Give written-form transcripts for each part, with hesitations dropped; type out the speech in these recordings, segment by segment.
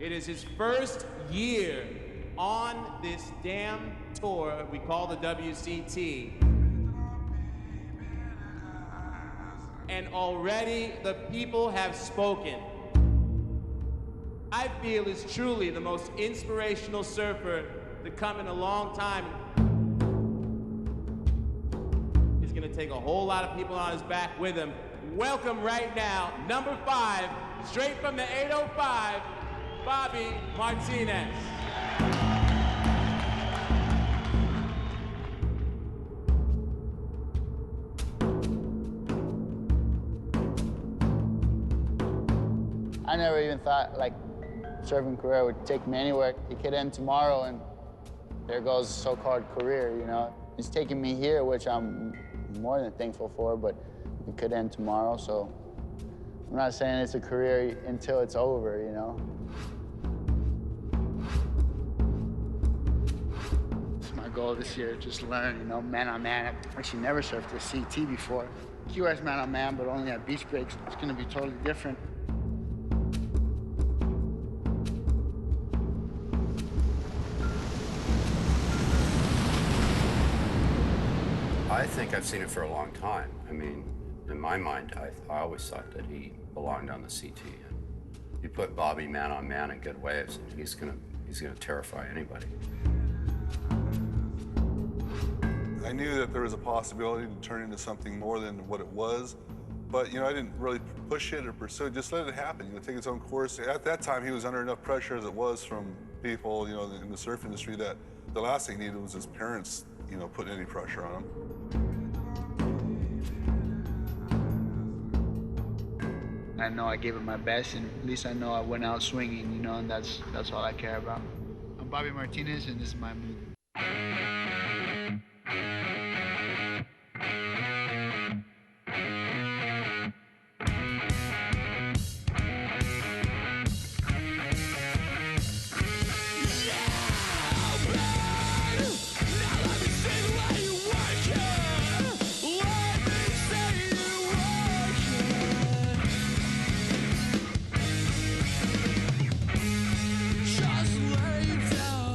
It is his first year on this damn tour we call the WCT. And already the people have spoken. I feel is truly the most inspirational surfer to come in a long time. He's gonna take a whole lot of people on his back with him. Welcome right now, number 5, straight from the 805, Bobby Martinez. I never even thought like surfing career would take me anywhere. It could end tomorrow and there goes so-called career, you know. It's taking me here, which I'm more than thankful for, but it could end tomorrow, so I'm not saying it's a career until it's over, you know. It's my goal this year, just learn, you know, man-on-man. I've actually never surfed a CT before. QS man-on-man, but only at beach breaks. It's gonna be totally different. I think I've seen it for a long time. I mean, in my mind, I always thought that he belonged on the CT. And you put Bobby man on man in good waves, and he's gonna terrify anybody. I knew that there was a possibility to turn into something more than what it was, but you know, I didn't really push it or pursue it. Just let it happen. You know, take its own course. At that time, he was under enough pressure as it was from people, you know, in the surf industry that the last thing he needed was his parents, you know, putting any pressure on him. I know I gave it my best, and at least I know I went out swinging, you know, and that's all I care about. I'm Bobby Martinez, and this is my Moody. Just lay down.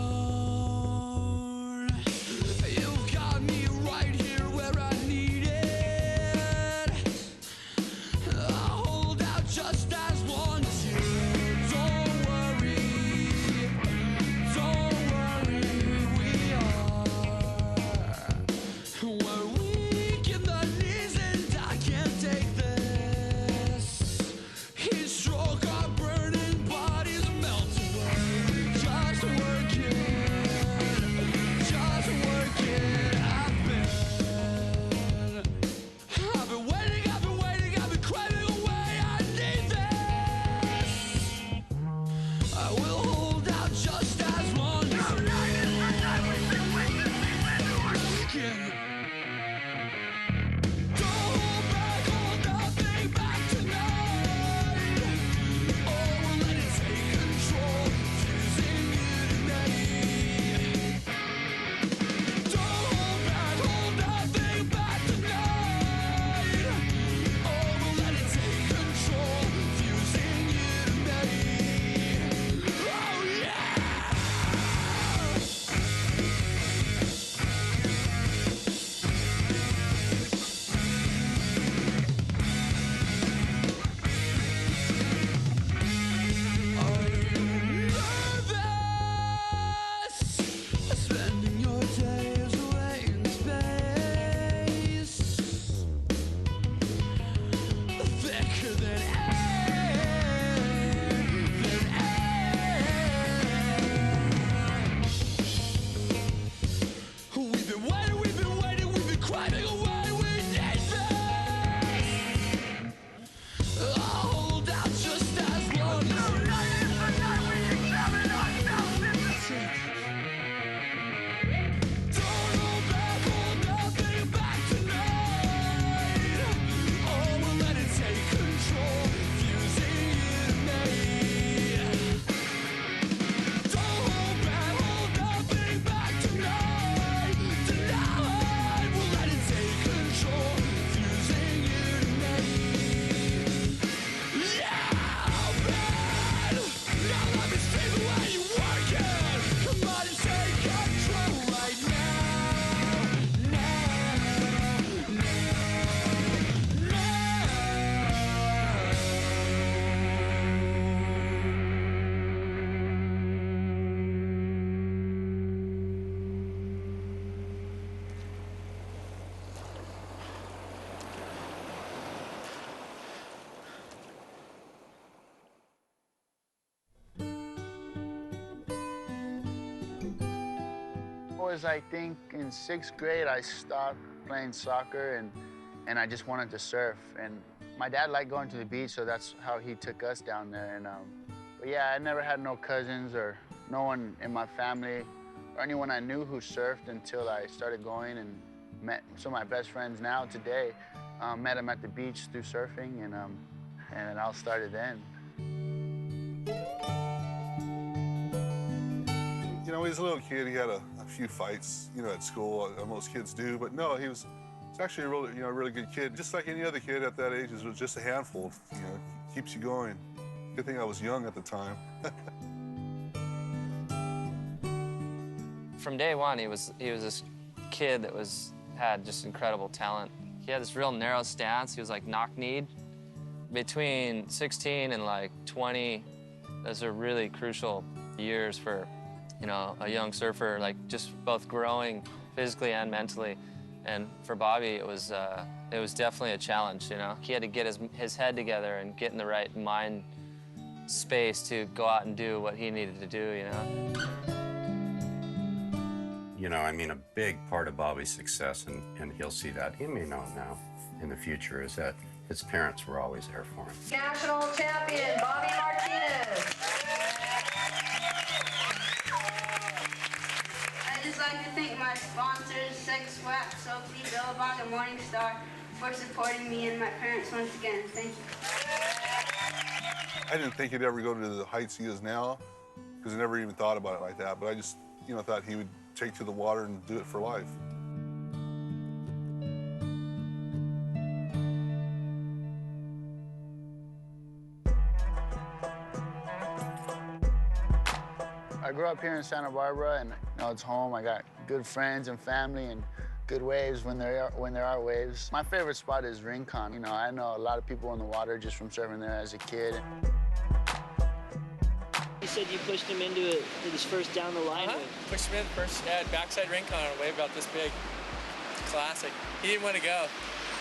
was, I think, in 6th grade, I stopped playing soccer and I just wanted to surf. And my dad liked going to the beach, so that's how he took us down there. And but yeah, I never had no cousins or no one in my family or anyone I knew who surfed until I started going and met some of my best friends now today. Met them at the beach through surfing, and it all started then. You know, when he was a little kid, he had a few fights, you know, at school. Most kids do, but no, he was actually a really, really good kid. Just like any other kid at that age, it was just a handful. You know, keeps you going. Good thing I was young at the time. From day one, he was this kid that had just incredible talent. He had this real narrow stance. He was like knock-kneed. Between 16 and like 20, those are really crucial years for, you know, a young surfer, like just both growing physically and mentally. And for Bobby, it was definitely a challenge, you know. He had to get his head together and get in the right mind space to go out and do what he needed to do, you know. You know, I mean, a big part of Bobby's success, and he'll see that, he may know now in the future, is that his parents were always there for him. National champion, Bobby Martinez. I'd just like to thank my sponsors, Sex Wax, Occy, Billabong, and Morningstar for supporting me and my parents once again. Thank you. I didn't think he'd ever go to the heights he is now, because I never even thought about it like that. But I just, you know, thought he would take to the water and do it for life. I grew up here in Santa Barbara, and you know, it's home. I got good friends and family and good waves when there are waves. My favorite spot is Rincon. You know, I know a lot of people in the water just from surfing there as a kid. You said you pushed him into his first down the line wave. Pushed him in first, backside Rincon on a wave about this big. Classic. He didn't want to go.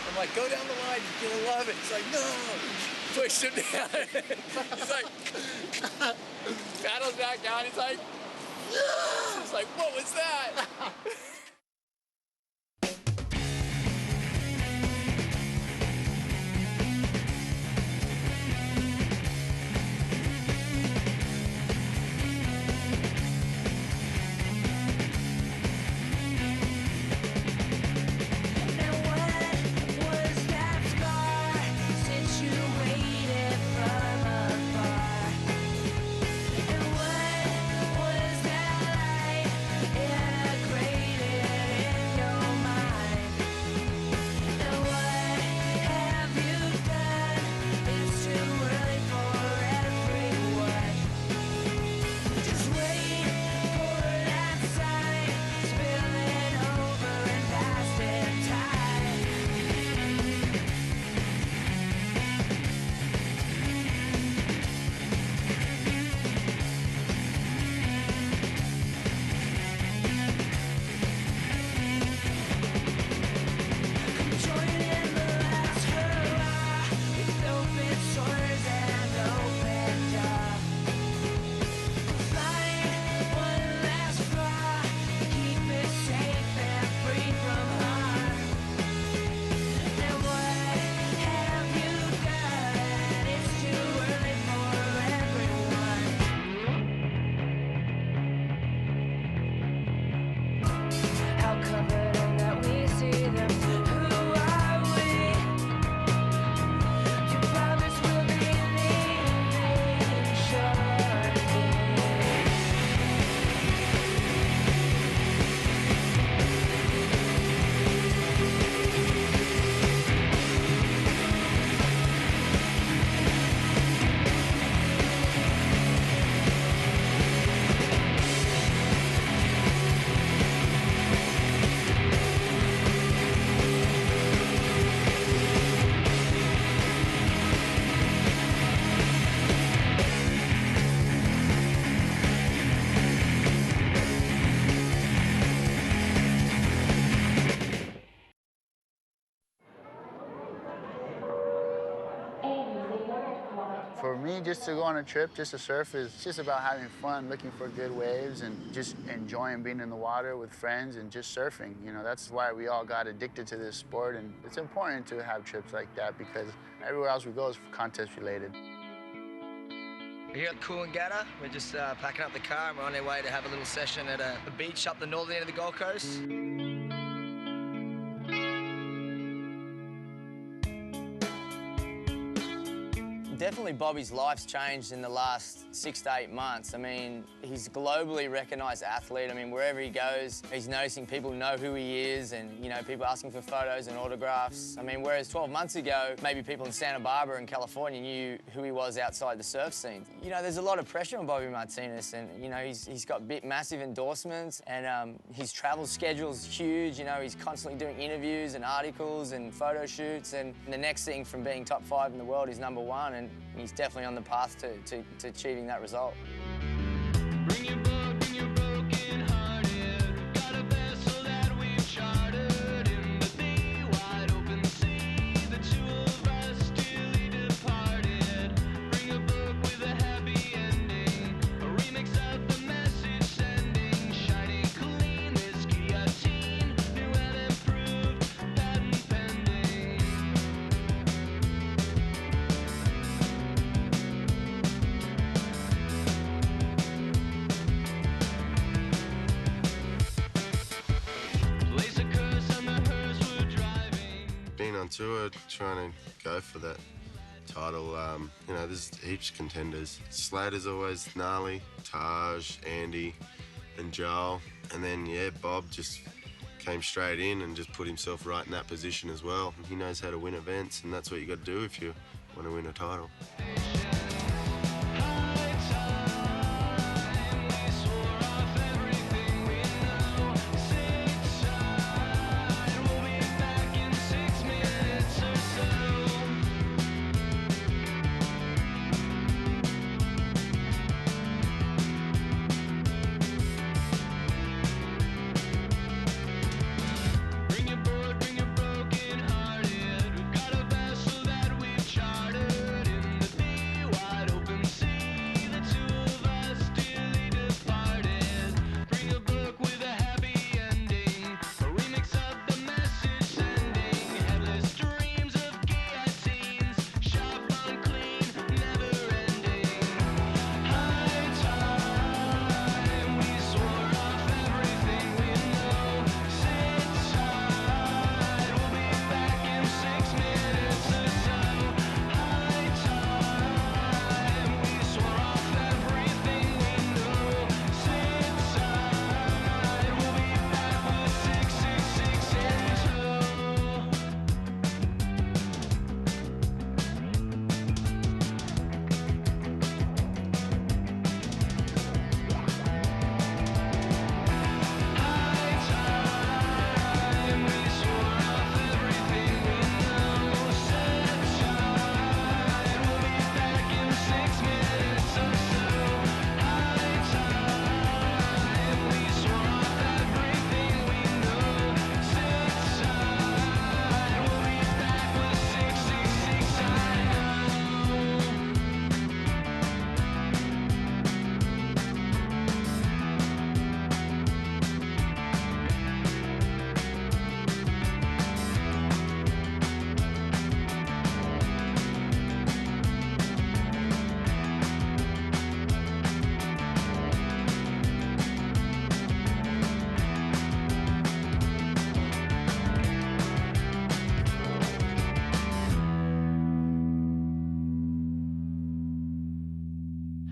I'm like, go down the line, you're gonna love it. He's like, no. Pushed him down. He's like, paddles back down. He's like, yeah. He's like, what was that? me, just to go on a trip, just to surf, is just about having fun, looking for good waves, and just enjoying being in the water with friends and just surfing. You know, that's why we all got addicted to this sport, and it's important to have trips like that because everywhere else we go is contest-related. We're here at Coolangatta. We're just packing up the car and we're on our way to have a little session at a beach up the northern end of the Gold Coast. Definitely Bobby's life's changed in the last 6 to 8 months. I mean, he's a globally recognised athlete. I mean, wherever he goes, he's noticing people know who he is and, you know, people asking for photos and autographs. I mean, whereas 12 months ago, maybe people in Santa Barbara and California knew who he was outside the surf scene. You know, there's a lot of pressure on Bobby Martinez and, you know, he's got massive endorsements and his travel schedule's huge. You know, he's constantly doing interviews and articles and photo shoots, and the next thing from being top 5 in the world is #1, and he's definitely on the path to achieving that result. Bring your boat, bring your broken hearted. Got a vessel that we've chartered in the big wide open sea. The two of us dearly departed. Bring a book with a happy ending. A remix of the message sending. Shining clean, this guillotine. New and improved, patent pending. Being on tour, trying to go for that title, you know, there's heaps of contenders. Slater's always gnarly, Taj, Andy, and Joel. And then, yeah, Bob just came straight in and just put himself right in that position as well. He knows how to win events, and that's what you got to do if you want to win a title.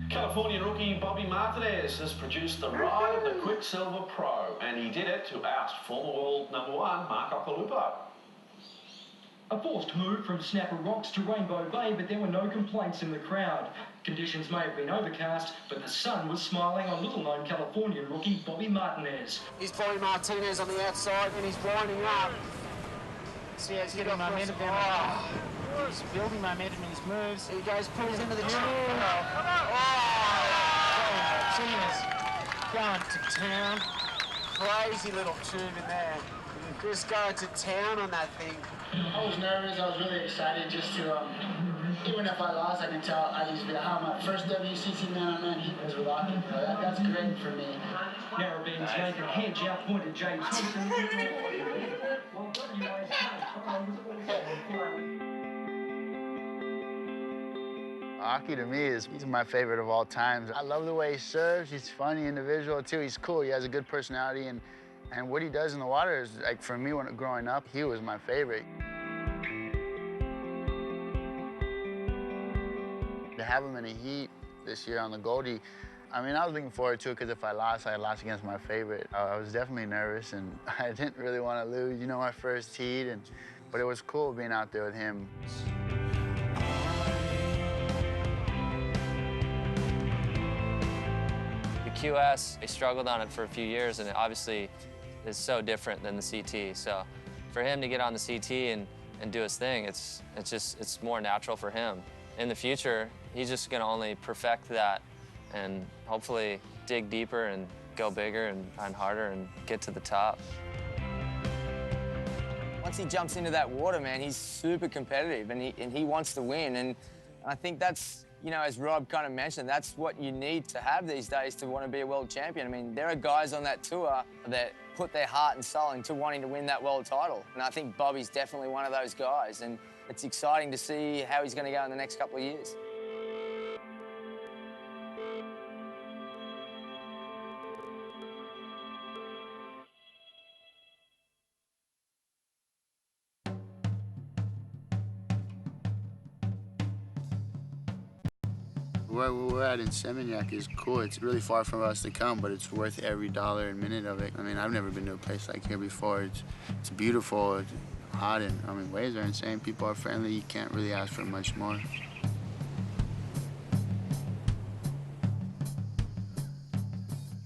California rookie Bobby Martinez has produced the ride of the Quicksilver Pro, and he did it to oust former world #1 Mark Occhilupo. A forced move from Snapper Rocks to Rainbow Bay, but there were no complaints in the crowd. Conditions may have been overcast, but the sun was smiling on little-known Californian rookie Bobby Martinez. Here's Bobby Martinez on the outside, and he's winding up. See how he's getting momentum down. He's building momentum in his moves. He goes, pulls into the tube. Martinez going to town. Crazy little tube in there. Just going to town on that thing. I was nervous. I was really excited just to Even if I lost, I can tell I used to be how my first WCC man-on-man heat was with Occy. That's great for me. Narrow beams Nathan Hedge outpointed Jay Thompson. While WA's Occy to me he's my favorite of all time. I love the way he serves. He's a funny individual too. He's cool. He has a good personality, and what he does in the water is, like, for me, when growing up, he was my favorite. To have him in a heat this year on the Goldie, I mean, I was looking forward to it because if I lost against my favorite. I was definitely nervous, and I didn't really want to lose, you know, my first heat, but it was cool being out there with him. The QS, they struggled on it for a few years, and it obviously is so different than the CT. So for him to get on the CT and do his thing, it's more natural for him. In the future, he's just gonna only perfect that and hopefully dig deeper and go bigger and harder and get to the top. Once he jumps into that water, man, he's super competitive and he wants to win. And I think that's, you know, as Rob kind of mentioned, that's what you need to have these days to want to be a world champion. I mean, there are guys on that tour that put their heart and soul into wanting to win that world title. And I think Bobby's definitely one of those guys. And it's exciting to see how he's going to go in the next couple of years. Where we're at in Seminyak is cool. It's really far from us to come, but it's worth every dollar and minute of it. I mean, I've never been to a place like here before. It's beautiful, it's hot, and I mean, waves are insane. People are friendly. You can't really ask for much more.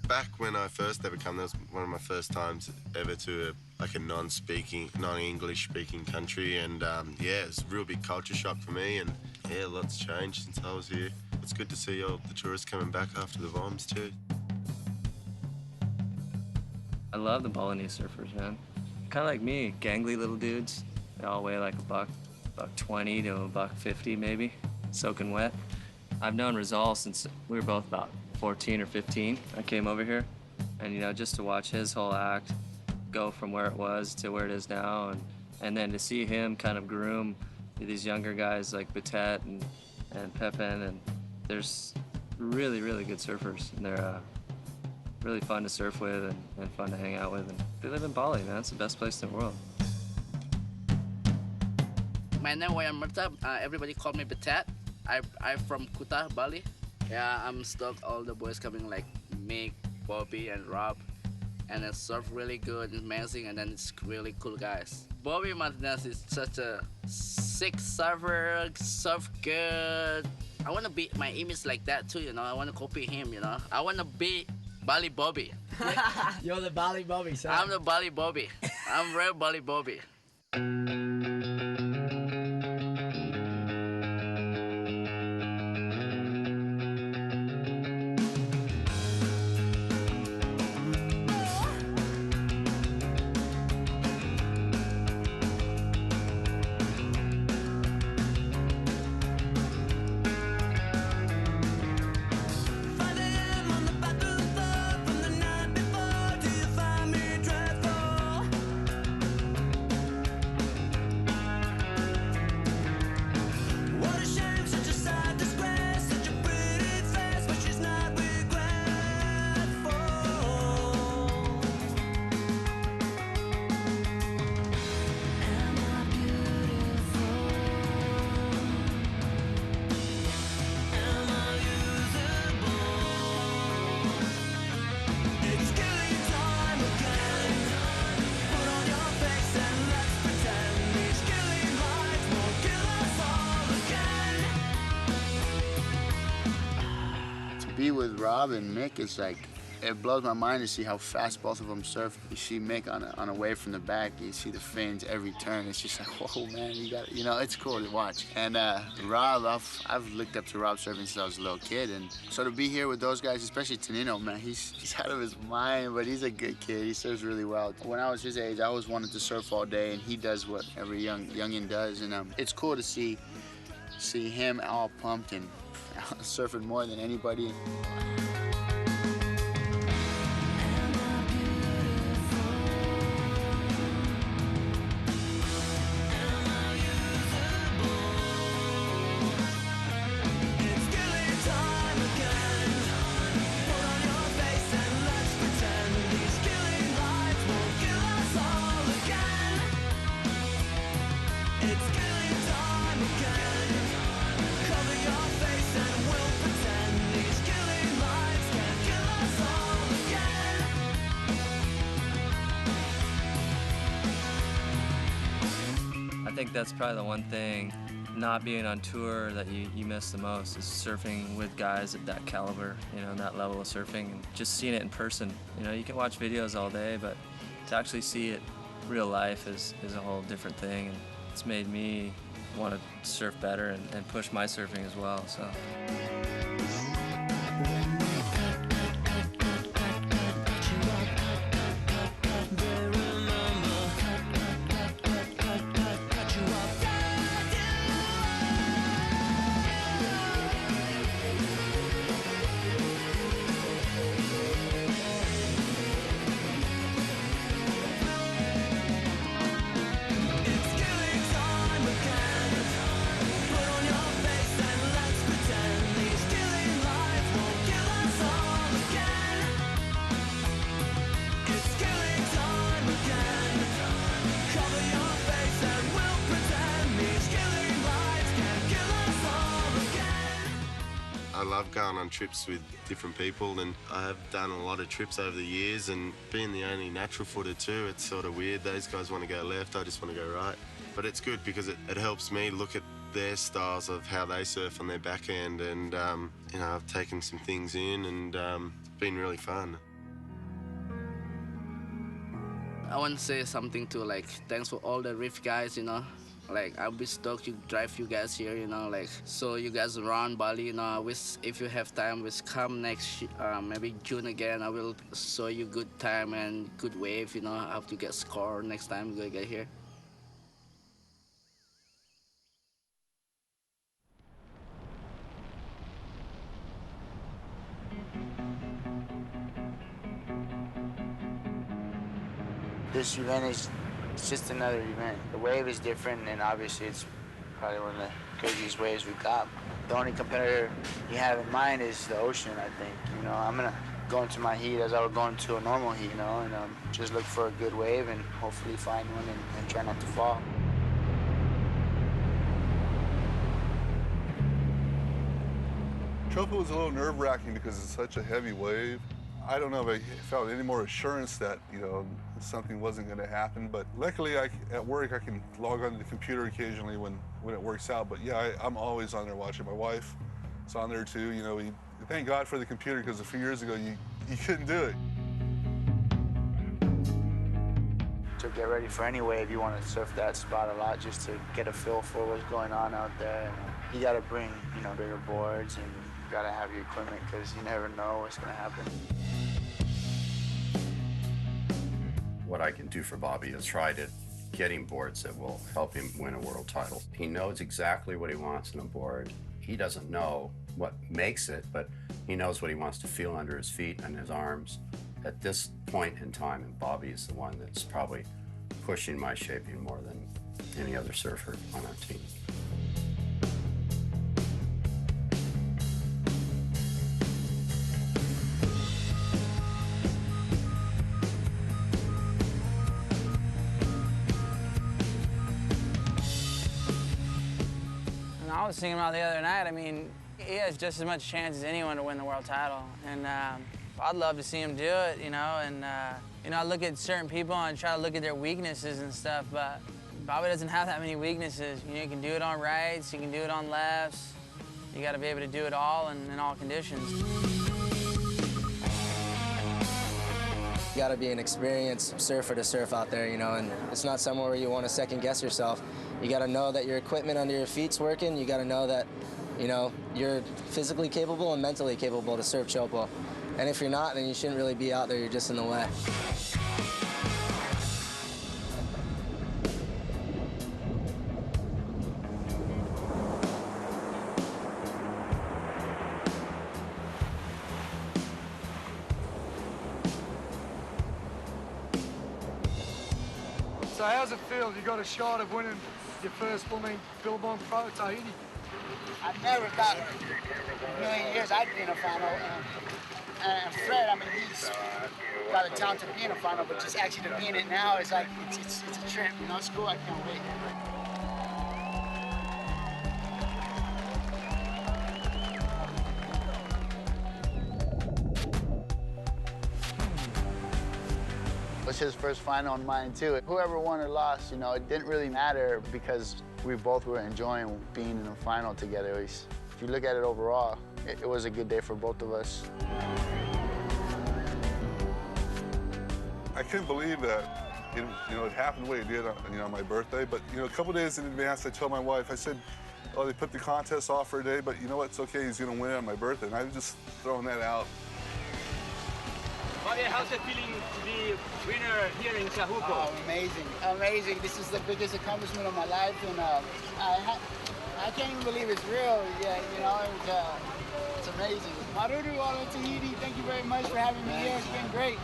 Back when I first ever come, that was one of my first times ever to a non-English speaking country, and yeah, it's a real big culture shock for me, and yeah, lots changed since I was here. It's good to see all the tourists coming back after the bombs too. I love the Balinese surfers, man. Kind of like me, gangly little dudes. They all weigh like $120 to $150 maybe, soaking wet. I've known Rizal since we were both about 14 or 15. I came over here, and you know, just to watch his whole act go from where it was to where it is now, and then to see him kind of groom these younger guys like Betet and Pepin, and there's really, really good surfers, and they're really fun to surf with and fun to hang out with. And they live in Bali, man. It's the best place in the world. My name is Murtab. Everybody call me Betet. I'm from Kuta, Bali. Yeah, I'm stoked all the boys coming like Mick, Bobby, and Rob. And it surf really good, amazing, and then it's really cool guys. Bobby Martinez is such a sick surfer, surf good. I want to be my image like that too, you know. I want to copy him, you know. I want to be Bali Bobby. You're the Bali Bobby, son. I'm the Bali Bobby. I'm real Bali Bobby. Be with Rob and Mick, it's like, it blows my mind to see how fast both of them surf. You see Mick on a wave from the back, you see the fins every turn. It's just like, whoa, man, you know, it's cool to watch. And Rob, I've looked up to Rob surfing since I was a little kid, and so to be here with those guys, especially Tonino, man, he's out of his mind, but he's a good kid. He surfs really well. When I was his age, I always wanted to surf all day, and he does what every youngin does, and it's cool to see see him all pumped and surfing more than anybody. I think that's probably the one thing, not being on tour, that you miss the most is surfing with guys at that caliber, you know, that level of surfing, and just seeing it in person. You know, you can watch videos all day, but to actually see it real life is a whole different thing, and it's made me want to surf better and push my surfing as well. So. I love going on trips with different people, and I have done a lot of trips over the years, and being the only natural footer too, it's sort of weird. Those guys want to go left, I just want to go right. But it's good because it helps me look at their styles of how they surf on their backhand, and you know, I've taken some things in, and it's been really fun. I want to say something to, like, thanks for all the Reef guys, you know. Like, I'll be stoked to drive you guys here, you know, like, so you guys around Bali, you know. I wish if you have time, come next, maybe June again. I will show you good time and good wave, you know. I have to get score next time we get here. This event is just another event. The wave is different, and obviously it's probably one of the craziest waves we've got. The only competitor you have in mind is the ocean, I think. You know, I'm gonna go into my heat as I would go into a normal heat, you know, and just look for a good wave and hopefully find one and try not to fall. Tropa was a little nerve-wracking because it's such a heavy wave. I don't know if I felt any more assurance that, you know, something wasn't going to happen. But luckily, at work, I can log onto the computer occasionally when it works out. But yeah, I'm always on there watching. My wife is on there too. You know, thank God for the computer, because a few years ago, you couldn't do it. To get ready for any wave, you want to surf that spot a lot just to get a feel for what's going on out there. And you got to bring, you know, bigger boards, and you got to have your equipment because you never know what's going to happen. What I can do for Bobby is try to get him boards that will help him win a world title. He knows exactly what he wants in a board. He doesn't know what makes it, but he knows what he wants to feel under his feet and his arms. At this point in time, and Bobby is the one that's probably pushing my shaping more than any other surfer on our team. I was thinking about the other night, I mean, he has just as much chance as anyone to win the world title. And I'd love to see him do it, you know, and you know, I look at certain people and try to look at their weaknesses and stuff, but Bobby doesn't have that many weaknesses. You know, you can do it on rights, you can do it on lefts. You got to be able to do it all in all conditions. You got to be an experienced surfer to surf out there, you know, and it's not somewhere where you want to second guess yourself. You got to know that your equipment under your feet's working. You got to know that, you know, you're physically capable and mentally capable to surf chopo. And if you're not, then you shouldn't really be out there. You're just in the way. So how's it feel? You got a shot of winning your first blooming Billabong Pro at Tahiti? I never thought in a million years I'd be in a final. And Fred, I mean, he's got a talent to be in a final, but just actually to be in it now is like, it's a trip, you know, it's cool, I can't wait. It was his first final and mine too. Whoever won or lost, you know, it didn't really matter because we both were enjoying being in a final together. If you look at it overall, it was a good day for both of us. I couldn't believe that it happened the way it did on my birthday. But a couple days in advance, I told my wife, I said, oh, they put the contest off for a day, but you know what? It's okay. He's going to win it on my birthday. And I was just throwing that out. Bobby, how's it feeling to be winner here in Kahuku? Oh, amazing, amazing. This is the biggest accomplishment of my life, and I can't even believe it's real. Yeah, it's amazing. Maruru ala Tahiti, thank you very much for having me here. It's been great.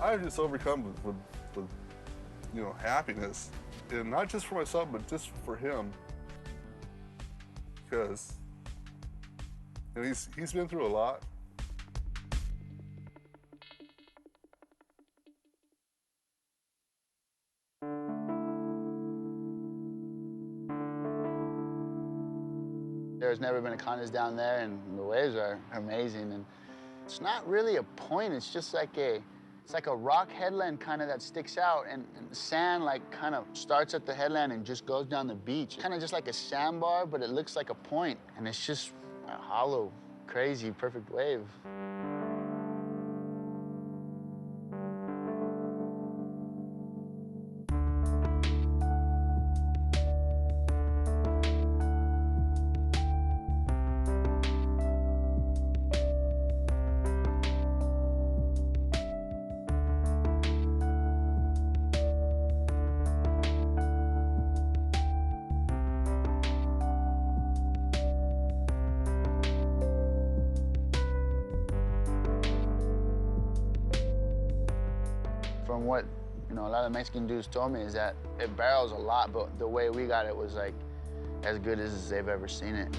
I was just overcome with happiness, and not just for myself, but just for him, because he's been through a lot. There's never been a contest down there, and the waves are amazing. And it's not really a point. It's just like it's like a rock headland kind of that sticks out, and the sand like kind of starts at the headland and just goes down the beach. Kind of just like a sandbar, but it looks like a point, and it's just a hollow, crazy, perfect wave. From what a lot of Mexican dudes told me is that it barrels a lot, but the way we got it was like as good as they've ever seen it.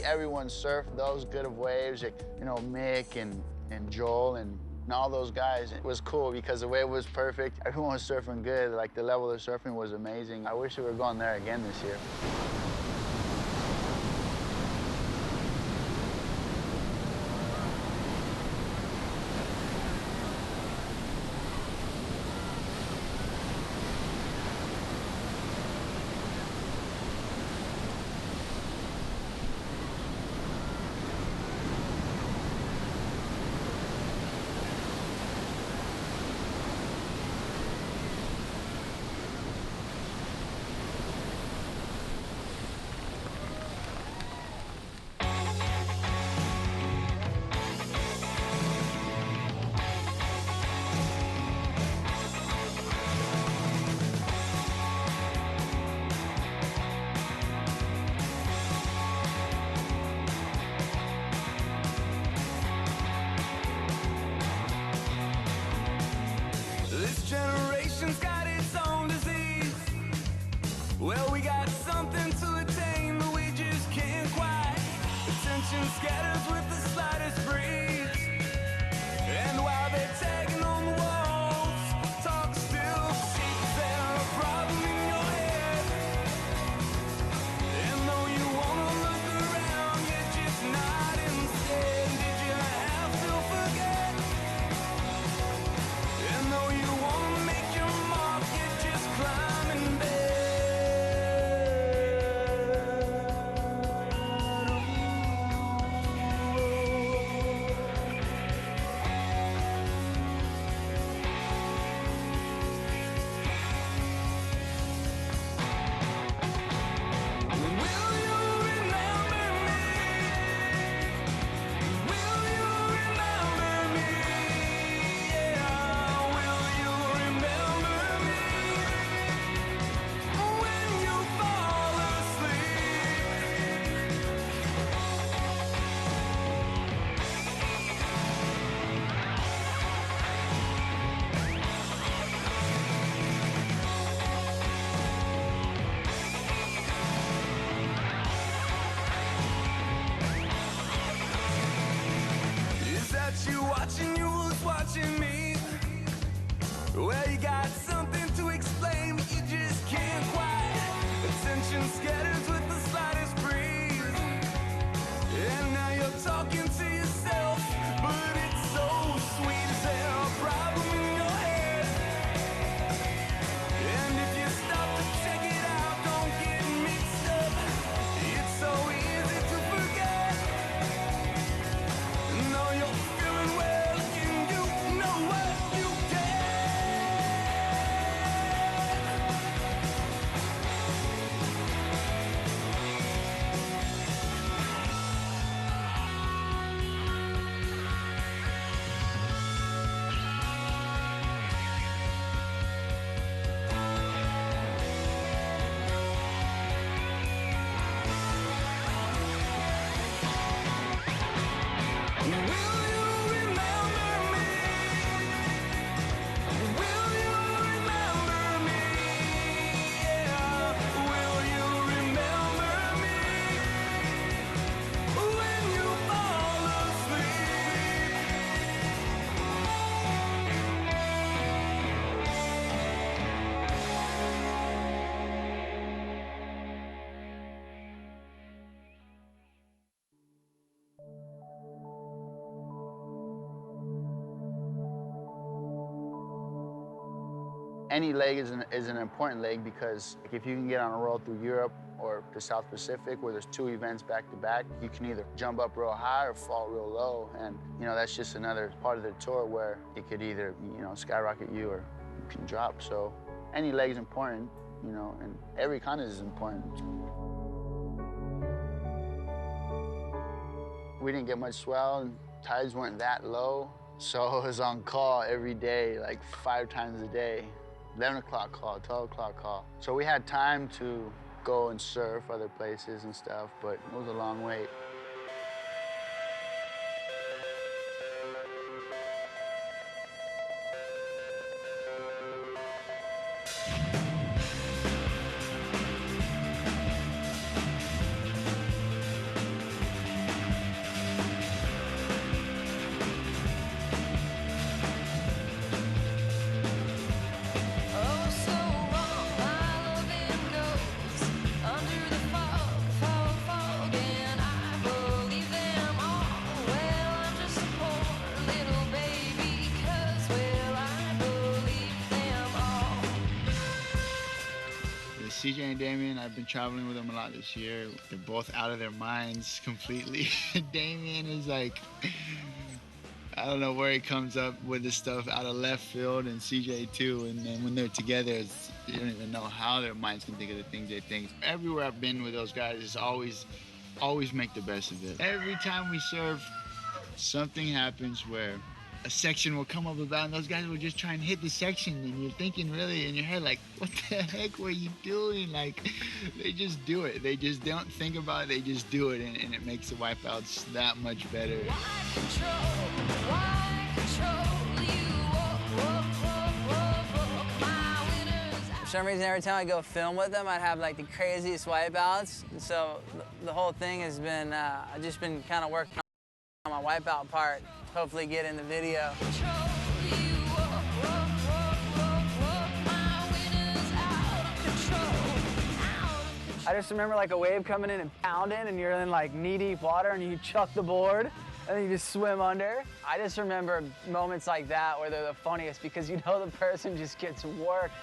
Everyone surf those good of waves, like, Mick and Joel and all those guys. It was cool because the wave was perfect. Everyone was surfing good. Like, the level of surfing was amazing. I wish we were going there again this year. generation's got its own disease. Well, we got something to attain, but we just can't quite. Attention scatters with the slightest breeze. And while they're tagging on the walls, talk still. Is there a problem in your head? And though you wanna look around, you're just not instead. Did you have to forget? And though you wanna make your mark, you're just climbing there. watching you, who's watching me? Well, you got something to explain, but you just can't quite. Attention scatters with the slightest breeze. And now you're talking to yourself, but it's so sweet. Is there a problem in your head? And if you stop to check it out, don't get mixed up. It's so easy to forget. No, you're feeling well, and you know what you get. Any leg is an important leg because if you can get on a roll through Europe or the South Pacific where there's 2 events back to back, you can either jump up real high or fall real low. And, you know, that's just another part of the tour where it could either, you know, skyrocket you or you can drop. So any leg is important, you know, and every continent is important. We didn't get much swell and tides weren't that low. So I was on call every day, like 5 times a day. 11 o'clock call, 12 o'clock call. So we had time to go and surf other places and stuff, but it was a long wait. CJ and Damien, I've been traveling with them a lot this year. They're both out of their minds completely. Damien is like, I don't know where he comes up with this stuff out of left field, and CJ too. And then when they're together, you don't even know how their minds can think of the things they think. Everywhere I've been with those guys is always make the best of it. Every time we surf, something happens where a section will come up about, and those guys will just try and hit the section, and you're thinking really in your head, like, what the heck were you doing? Like, they just do it. They just don't think about it, they just do it, and it makes the wipeouts that much better. For some reason, every time I go film with them, I'd have like the craziest wipeouts. And so the whole thing has been, I've just been kind of working on my wipeout part. Hopefully get in the video. I just remember like a wave coming in and pounding, and you're in like knee-deep water, and you chuck the board, and then you just swim under. I just remember moments like that where they're the funniest because you know the person just gets worked.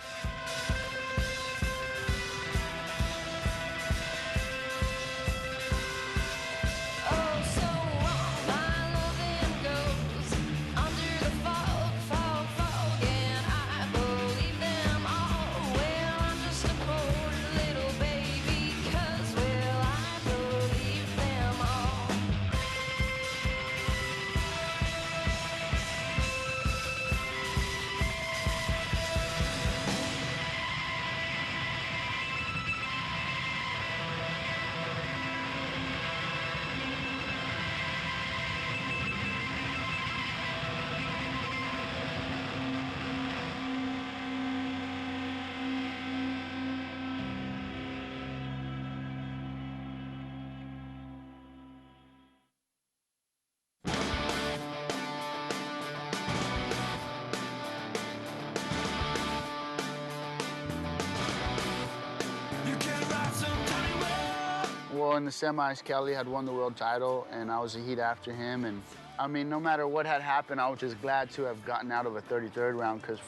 in the semis, Kelly had won the world title, and I was a heat after him. And I mean, no matter what had happened, I was just glad to have gotten out of a 33rd round because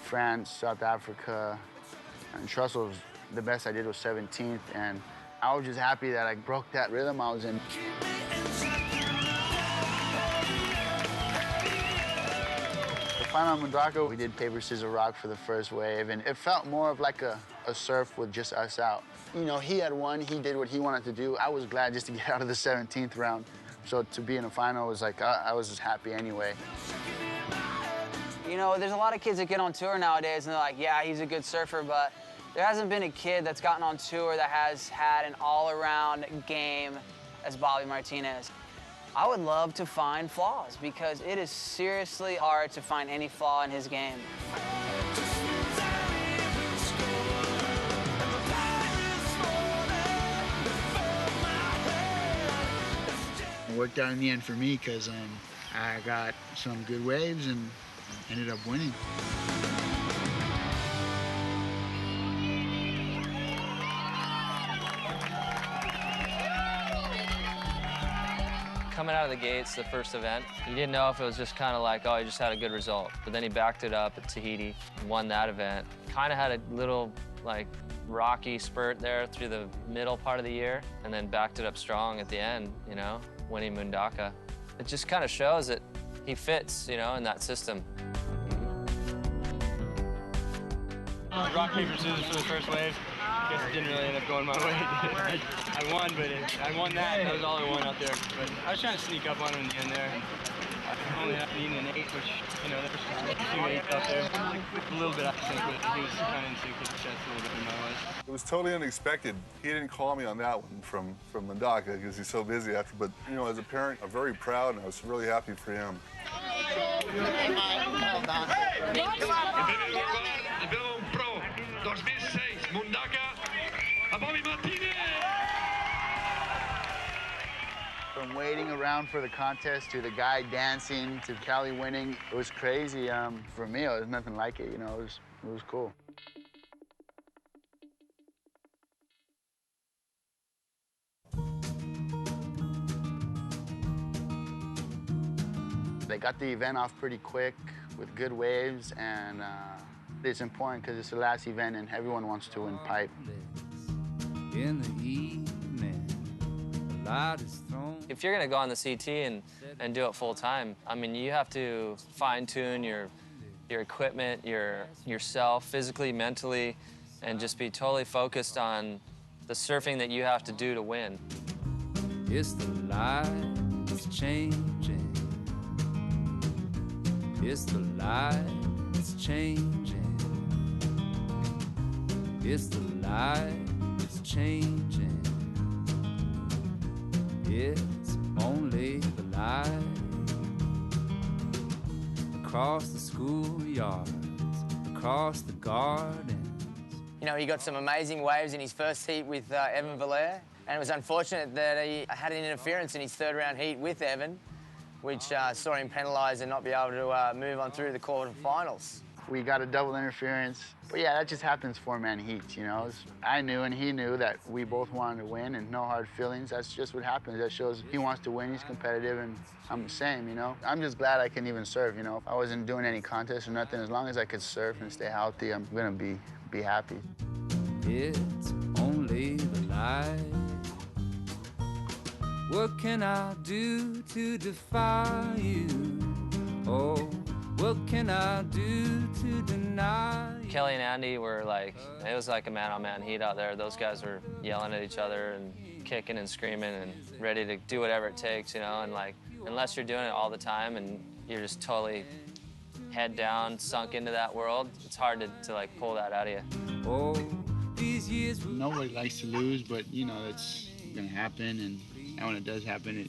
France, South Africa, and Trussell was the best I did was 17th, and I was just happy that I broke that rhythm I was in. The final on Mundaka, we did paper, scissors, rock for the first wave, and it felt more of like a surf with just us out. You know, he had won, he did what he wanted to do. I was glad just to get out of the 17th round. So to be in a final was like, I was just happy anyway. You know, there's a lot of kids that get on tour nowadays and they're like, yeah, he's a good surfer, but there hasn't been a kid that's gotten on tour that has had an all-around game as Bobby Martinez. I would love to find flaws because it is seriously hard to find any flaw in his game. It worked out in the end for me because I got some good waves and ended up winning. Coming out of the gates, the first event, you didn't know if it was just kind of like, oh, he just had a good result. But then he backed it up at Tahiti, won that event. Kind of had a little, like, rocky spurt there through the middle part of the year, and then backed it up strong at the end, you know, winning Mundaka. It just kind of shows that he fits, you know, in that system. Rock, paper, scissors for the first wave. I guess it didn't really end up going my way. I won, but I won that. That was all I won out there. But I was trying to sneak up on him in the end there. I only had to eat an 8, which, you know, there was 2 8s out there. A little bit out of sync, but he was kind of in sync with the sets a little bit than I was. It was totally unexpected. He didn't call me on that one from Mundaka because he's so busy after. But, you know, as a parent, I'm very proud and I was really happy for him. From waiting around for the contest to the guy dancing to Cali winning, it was crazy. For me, it was nothing like it. You know, it was cool. They got the event off pretty quick with good waves, and it's important because it's the last event and everyone wants to win pipe. In the evening, the light is thrown. If you're gonna go on the CT and do it full time, I mean, you have to fine tune your equipment, yourself, physically, mentally, and just be totally focused on the surfing that you have to do to win. It's the light, it's changing. It's the light, it's changing. It's the light, it's changing. It's only the light. Across the schoolyards, across the gardens. You know, he got some amazing waves in his first heat with Evan Valiere, and it was unfortunate that he had an interference in his 3rd round heat with Evan, which saw him penalised and not be able to move on through the quarterfinals. We got a double interference. But yeah, that just happens 4-man heats, you know. I knew and he knew that we both wanted to win and no hard feelings. That's just what happens. That shows he wants to win, he's competitive, and I'm the same, you know. I'm just glad I can even surf, you know. If I wasn't doing any contests or nothing, as long as I could surf and stay healthy, I'm gonna be happy. It's only the light. What can I do to defy you? Oh, what can I do to deny you? Kelly and Andy were like, it was like a man-on-man heat out there. Those guys were yelling at each other and kicking and screaming and ready to do whatever it takes, you know, and like, unless you're doing it all the time and you're just totally head down, sunk into that world, it's hard to like pull that out of you. Oh, these years. Nobody likes to lose, but you know, it's gonna happen, and when it does happen,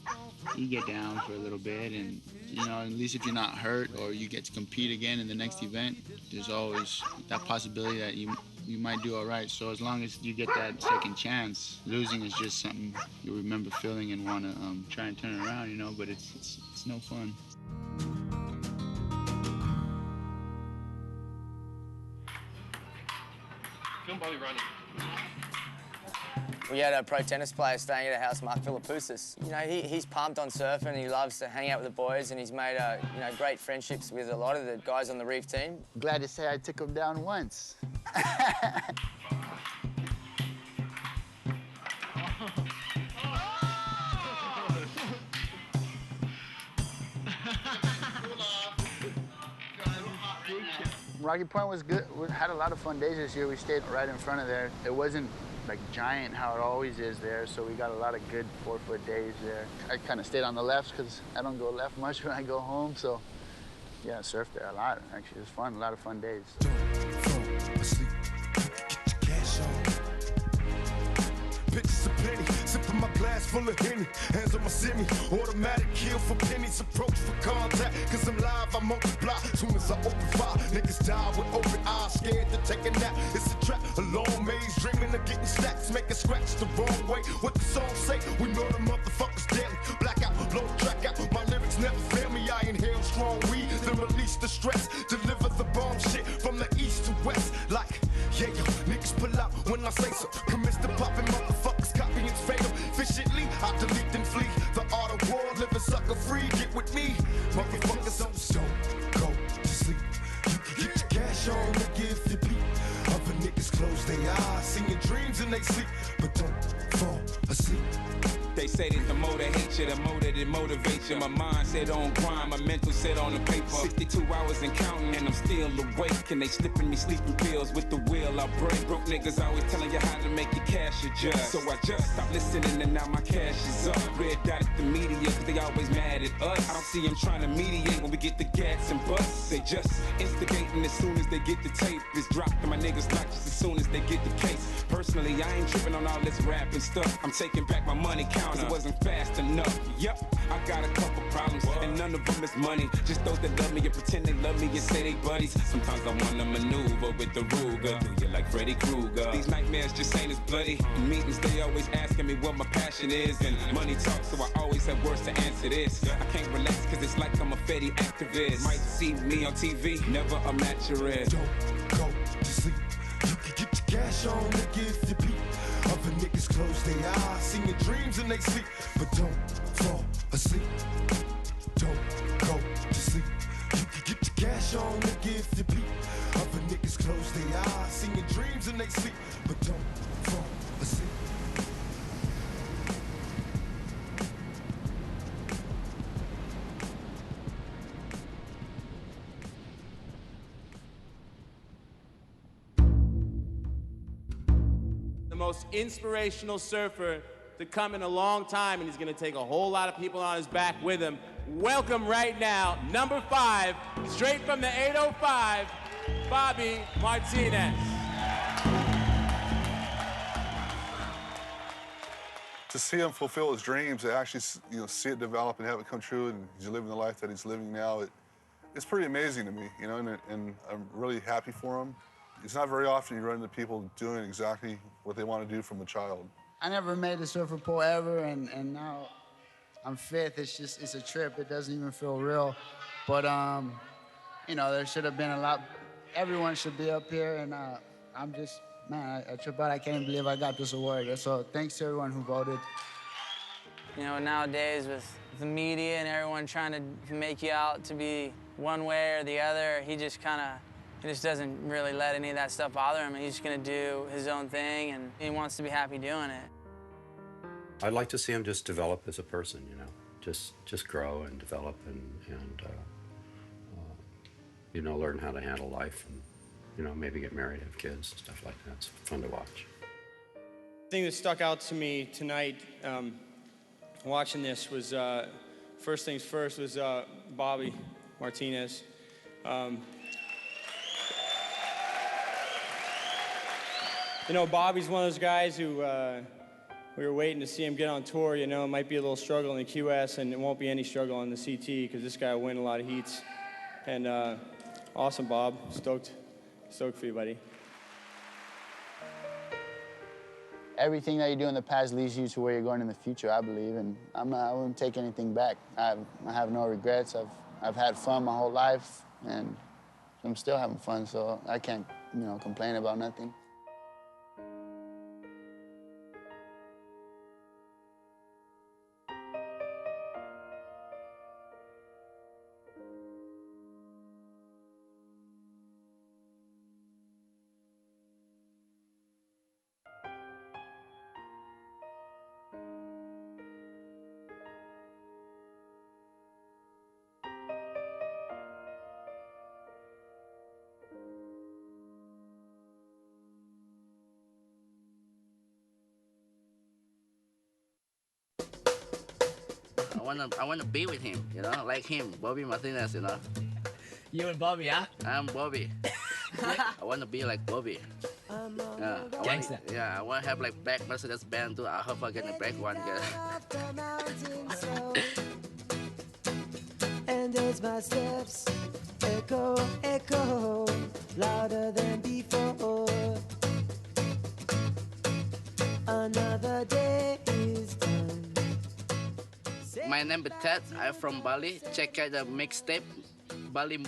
you get down for a little bit, and you know, at least if you're not hurt or you get to compete again in the next event, there's always that possibility that you might do all right. So as long as you get that second chance, losing is just something you remember feeling and want to try and turn it around, you know, but it's no fun. Film Bobby running. We had a pro tennis player staying at our house, Mark Philippoussis. You know, he's pumped on surfing. He loves to hang out with the boys, and he's made great friendships with a lot of the guys on the Reef team. Glad to say I took him down once. Rocky Point was good. We had a lot of fun days this year. We stayed right in front of there. It wasn't like giant how it always is there, so we got a lot of good 4-foot days there. I kind of stayed on the left because I don't go left much when I go home, so yeah, I surfed there a lot. Actually, it was fun, a lot of fun days. Pictures of plenty, sipping my glass full of Henny. Hands on my semi, automatic kill for pennies. Approach for contact, cause I'm live, I multiply. Soon as I open fire, niggas die with open eyes. Scared to take a nap, it's a trap. A long maze, dreaming of getting stacks. Making scratch the wrong way. What the song say? We know the motherfuckers deadly. Blackout, low track out. My lyrics never fail me. I inhale strong weed, then release the stress. Deliver the bomb shit from the east to west. Like, yeah, yo, niggas pull out when I say so. Commence to popping motherfuckers, copying's fatal. Efficiently, I delete and flee. The art of war, living sucker free. Get with me, motherfuckers. Don't go to sleep. You can get your cash on, nigga, if you beat. Other niggas close their eyes, seeing dreams and they sleep, but don't fall asleep. They say that the more they hate you, the more that it motivates you. My mind said on grind, my mental said on the paper. 62 hours and counting, and I'm still awake. And they slipping me sleeping pills with the will I break. Broke niggas always telling you how to make your cash adjust. So I just stopped listening and now my cash is up. Red dot at the media, cause they always mad at us. I don't see them trying to mediate when we get the gas and busts. They just instigating as soon as they get the tape. It's dropped to my niggas like just as soon as they get the case. Personally, I ain't tripping on all this rapping stuff. I'm taking back my money count. Cause it wasn't fast enough. Yep, I got a couple problems, and none of them is money. Just those that love me and pretend they love me and say they buddies. Sometimes I wanna maneuver with the Ruger. Do you like Freddy Krueger? These nightmares just ain't as bloody. In meetings, they always asking me what my passion is. And money talks, so I always have words to answer this. I can't relax cause it's like I'm a Fetty activist. Might see me on TV, never a match your ass. Don't go to sleep. You can get your cash on, nigga, if you beat. Other niggas close their eyes, seeing dreams and they sleep, but don't fall asleep. Don't go to sleep. You can get your cash on, nigga, if you beat. Other niggas close their eyes, seeing dreams and they sleep, but don't fall asleep. Most inspirational surfer to come in a long time, and he's gonna take a whole lot of people on his back with him. Welcome right now, number 5, straight from the 805, Bobby Martinez. To see him fulfill his dreams, to actually see it develop and have it come true, and he's living the life that he's living now, it's pretty amazing to me, and I'm really happy for him. It's not very often you run into people doing exactly what they want to do from a child. I never made the surfer pole ever, and now I'm 5th. It's a trip. It doesn't even feel real. But, there should have been a lot. Everyone should be up here, and I'm just, man, I trip out. I can't believe I got this award. So thanks to everyone who voted. You know, nowadays with the media and everyone trying to make you out to be one way or the other, he just doesn't really let any of that stuff bother him. He's just gonna do his own thing, and he wants to be happy doing it. I'd like to see him just develop as a person, just grow and develop and learn how to handle life and, maybe get married, have kids, stuff like that. It's fun to watch. The thing that stuck out to me tonight watching this was, first things first, was Bobby Martinez. Bobby's one of those guys who we were waiting to see him get on tour. It might be a little struggle in the QS, and it won't be any struggle on the CT because this guy will win a lot of heats. And awesome, Bob. Stoked for you, buddy. Everything that you do in the past leads you to where you're going in the future, I believe, and I wouldn't take anything back. I have no regrets. I've had fun my whole life, and I'm still having fun, so I can't, complain about nothing. I wanna be with him, you know, like him, Bobby Martinez, you know. You and Bobby, huh? I'm Bobby. I wanna be like Bobby. Gangsta. I wanna have like black Mercedes Benz too. I hope I get a black one. And as my steps echo, echo, louder than before. Another day is done. My name is Betet. I'm from Bali. Check out the mixtape, Bali.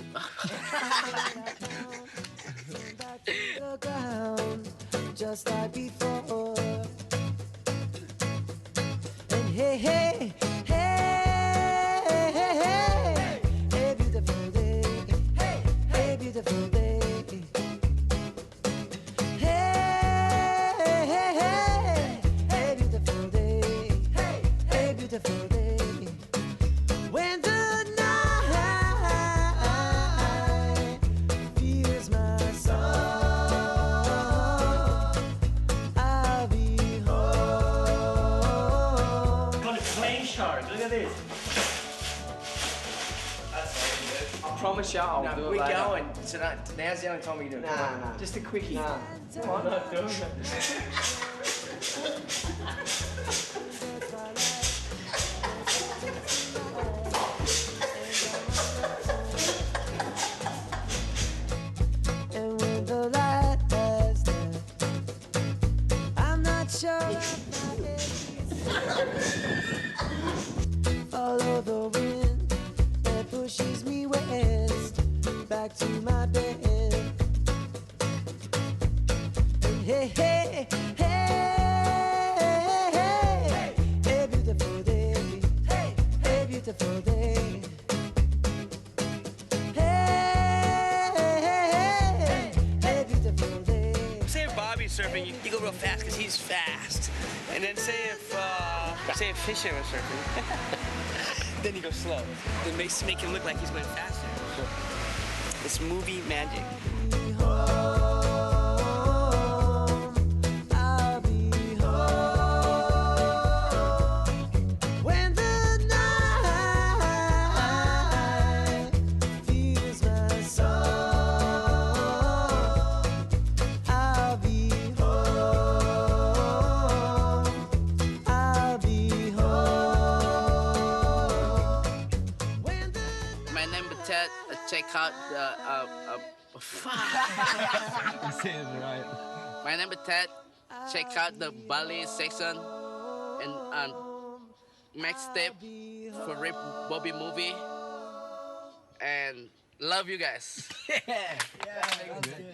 The ground, just like before. And hey, hey, hey, hey, hey, hey, beautiful day. Hey, hey, beautiful day. Hey, hey, hey, hey, beautiful day. Hey, hey, beautiful day. When the night feels my soul, I'll be home. Got a clean shark. Look at this. I promise you I'll do it we're later. going. Tonight, now's the only time we can do it. Come on. Nah, just a quickie. Nah. Come on. Not doing it. And when the light has left, I'm not sure if my head is follow the wind that pushes me west, back to my bed. And hey, hey, hey, hey, hey, beautiful day. Hey, hey, beautiful day. Say if Bobby's surfing, you go real fast because he's fast. And then say if Fisher was surfing, then you go slow. It makes make him look like he's going faster. It's movie magic. I'll be home when the night feels my soul. I'll be home. I'll be home. My name is Ted. Check out the. You said it right. My name is Ted. Check out the Bali section and mixtape for Reef Bobby movie. And love you guys. Yeah, good.